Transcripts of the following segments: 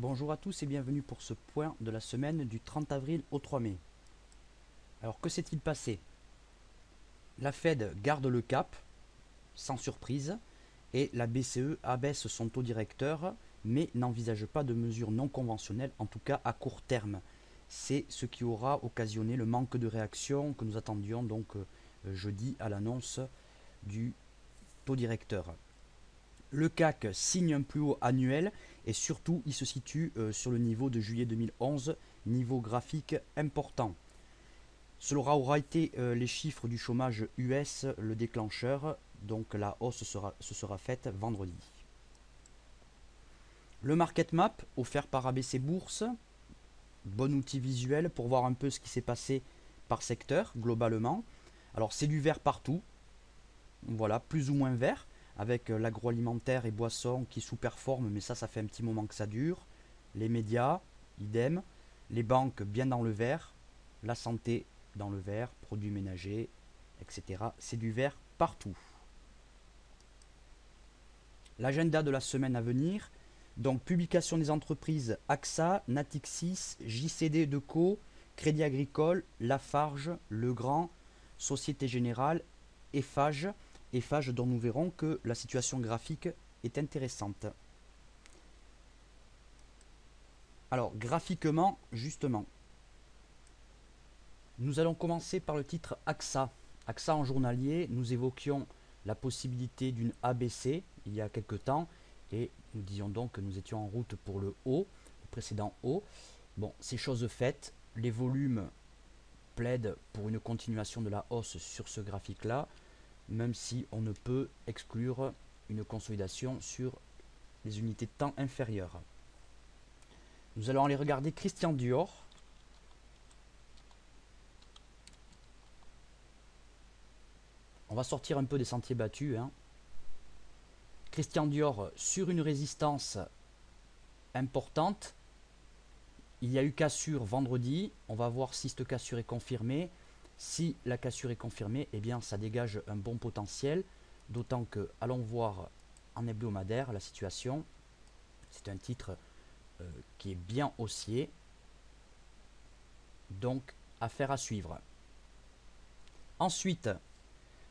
Bonjour à tous et bienvenue pour ce point de la semaine du 30 avril au 3 mai. Alors que s'est-il passé? La Fed garde le cap, sans surprise, et la BCE abaisse son taux directeur, mais n'envisage pas de mesures non conventionnelles, en tout cas à court terme. C'est ce qui aura occasionné le manque de réaction que nous attendions donc jeudi à l'annonce du taux directeur. Le CAC signe un plus haut annuel et surtout il se situe sur le niveau de juillet 2011, niveau graphique important. Cela aura été les chiffres du chômage US le déclencheur, donc la hausse se sera faite vendredi. Le market map offert par ABC Bourse, bon outil visuel pour voir un peu ce qui s'est passé par secteur globalement. Alors c'est du vert partout, voilà, plus ou moins vert, avec l'agroalimentaire et boissons qui sous-performent, mais ça fait un petit moment que ça dure. Les médias, idem. Les banques bien dans le vert. La santé dans le vert, produits ménagers, etc. C'est du vert partout. L'agenda de la semaine à venir. Donc, publication des entreprises AXA, Natixis, JCD Deco, Crédit Agricole, Lafarge, Legrand, Société Générale, Eiffage. Eiffage dont nous verrons que la situation graphique est intéressante. Alors, graphiquement, justement, nous allons commencer par le titre AXA. AXA en journalier, nous évoquions la possibilité d'une ABC il y a quelque temps et nous disions donc que nous étions en route pour le haut, le précédent haut. Bon, c'est chose faite, les volumes plaident pour une continuation de la hausse sur ce graphique-là, même si on ne peut exclure une consolidation sur les unités de temps inférieures. Nous allons aller regarder Christian Dior. On va sortir un peu des sentiers battus. Christian Dior sur une résistance importante. Il y a eu cassure vendredi. On va voir si cette cassure est confirmée. Si la cassure est confirmée, eh bien ça dégage un bon potentiel. D'autant que, allons voir en hebdomadaire la situation. C'est un titre qui est bien haussier. Donc, affaire à suivre. Ensuite,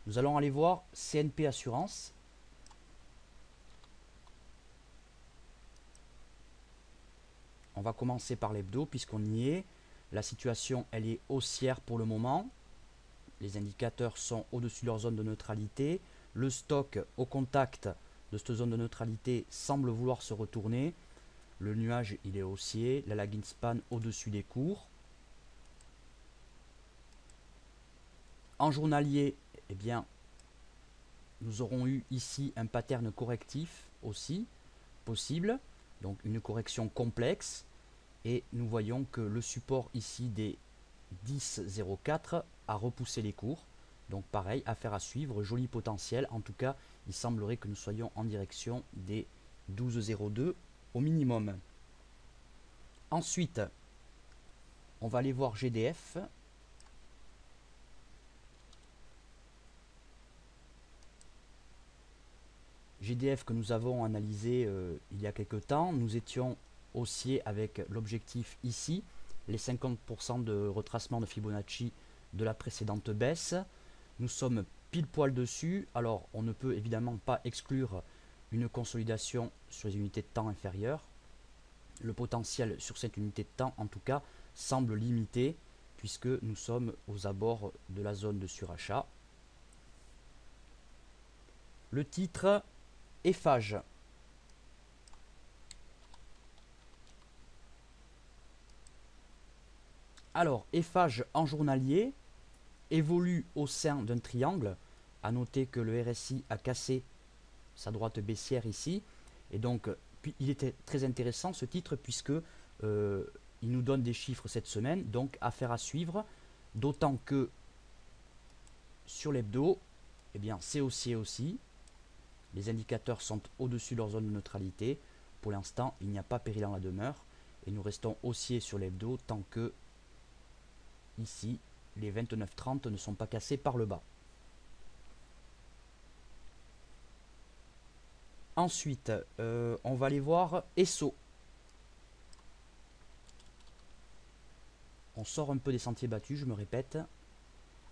nous allons aller voir CNP Assurance. On va commencer par l'hebdo puisqu'on y est. La situation, elle est haussière pour le moment. Les indicateurs sont au-dessus de leur zone de neutralité. Le stock au contact de cette zone de neutralité semble vouloir se retourner. Le nuage, il est haussier. La lagging span au-dessus des cours. En journalier, eh bien, nous aurons eu ici un pattern correctif aussi possible. Donc une correction complexe. Et nous voyons que le support ici des 10,04 a repoussé les cours. Donc pareil, affaire à suivre, joli potentiel. En tout cas, il semblerait que nous soyons en direction des 12,02 au minimum. Ensuite, on va aller voir GDF. GDF que nous avons analysé il y a quelques temps. Nous étions haussiers avec l'objectif ici, les 50% de retracement de Fibonacci de la précédente baisse. Nous sommes pile poil dessus. Alors on ne peut évidemment pas exclure une consolidation sur les unités de temps inférieures. Le potentiel sur cette unité de temps en tout cas semble limité puisque nous sommes aux abords de la zone de surachat. Le titre Eiffage. Alors, Eiffage en journalier évolue au sein d'un triangle. À noter que le RSI a cassé sa droite baissière ici. Et donc, il était très intéressant ce titre puisque il nous donne des chiffres cette semaine. Donc, affaire à suivre. D'autant que sur l'hebdo, eh bien, c'est haussier aussi. Les indicateurs sont au-dessus de leur zone de neutralité. Pour l'instant, il n'y a pas péril en la demeure. Et nous restons haussiers sur l'hebdo tant que, ici, les 29,30 ne sont pas cassés par le bas. Ensuite, on va aller voir ESSO. On sort un peu des sentiers battus, je me répète.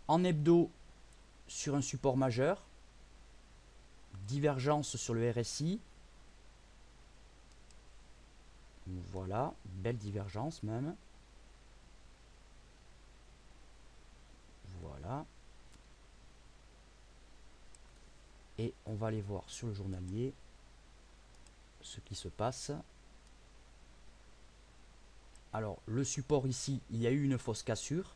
En hebdo, sur un support majeur. Divergence sur le RSI. Voilà, belle divergence même. Voilà. Et on va aller voir sur le journalier ce qui se passe. Alors, le support ici, il y a eu une fausse cassure.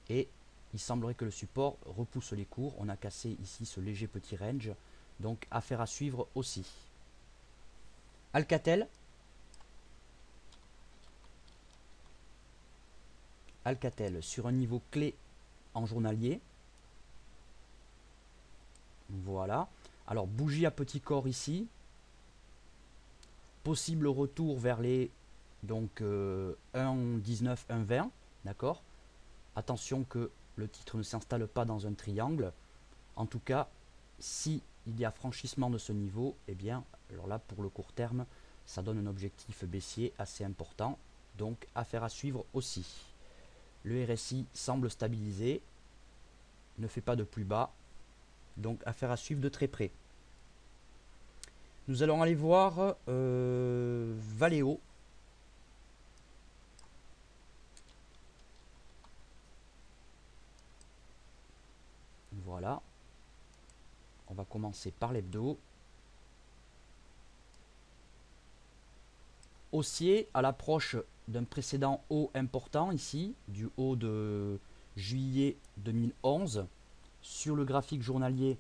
Et il semblerait que le support repousse les cours. On a cassé ici ce léger petit range. Donc, affaire à suivre aussi. Alcatel. Alcatel sur un niveau clé en journalier. Voilà. Alors, bougie à petit corps ici. Possible retour vers les donc 1,19, 1,20. D'accord. Attention que le titre ne s'installe pas dans un triangle. En tout cas, si il y a franchissement de ce niveau, eh bien, alors là, pour le court terme, ça donne un objectif baissier assez important. Donc, affaire à suivre aussi. Le RSI semble stabiliser, ne fait pas de plus bas. Donc, affaire à suivre de très près. Nous allons aller voir Valeo. Voilà. On va commencer par l'hebdo. Haussier à l'approche d'un précédent haut important ici, du haut de juillet 2011. Sur le graphique journalier,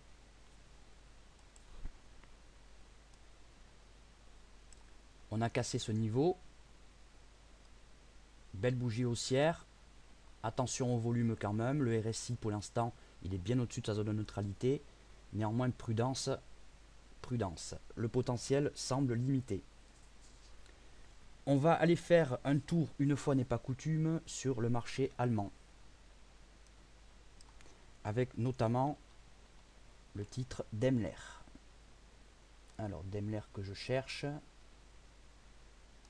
on a cassé ce niveau. Belle bougie haussière. Attention au volume quand même. Le RSI pour l'instant, il est bien au-dessus de sa zone de neutralité. Néanmoins, prudence. Prudence. Le potentiel semble limité. On va aller faire un tour, une fois n'est pas coutume, sur le marché allemand. Avec notamment le titre Daimler. Alors, Daimler que je cherche.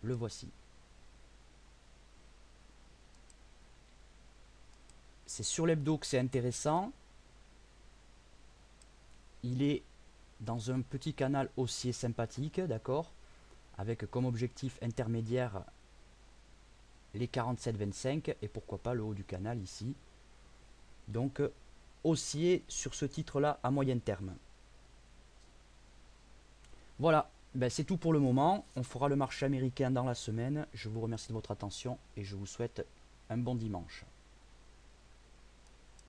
Le voici. C'est sur l'hebdo que c'est intéressant. Il est dans un petit canal haussier sympathique, d'accord, avec comme objectif intermédiaire les 47,25 et pourquoi pas le haut du canal ici. Donc haussier sur ce titre-là à moyen terme. Voilà, ben, c'est tout pour le moment. On fera le marché américain dans la semaine. Je vous remercie de votre attention et je vous souhaite un bon dimanche.